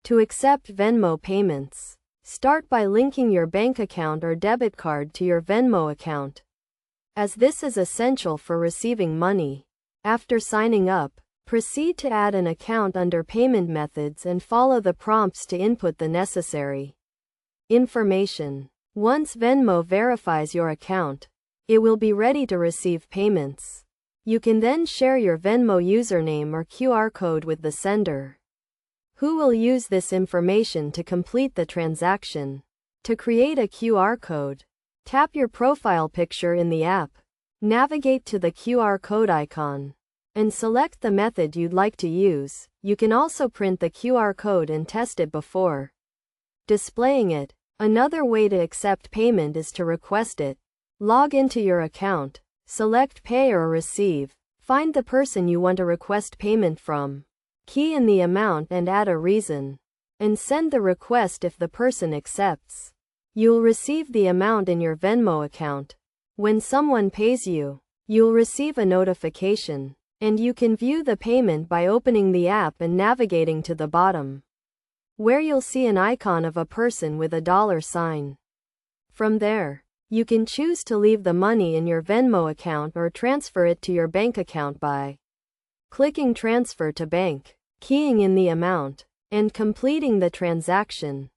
To accept Venmo payments, start by linking your bank account or debit card to your Venmo account, as this is essential for receiving money. After signing up, proceed to add an account under Payment Methods and follow the prompts to input the necessary information. Once Venmo verifies your account, it will be ready to receive payments. You can then share your Venmo username or QR code with the sender, who will use this information to complete the transaction. To create a QR code, tap your profile picture in the app, navigate to the QR code icon, and select the method you'd like to use. You can also print the QR code and test it before displaying it. Another way to accept payment is to request it. Log into your account, select Pay or Receive, find the person you want to request payment from, key in the amount and add a reason, and send the request. If the person accepts, you'll receive the amount in your Venmo account. When someone pays you, you'll receive a notification, and you can view the payment by opening the app and navigating to the bottom, where you'll see an icon of a person with a dollar sign. From there, you can choose to leave the money in your Venmo account or transfer it to your bank account by clicking Transfer to Bank, keying in the amount, and completing the transaction.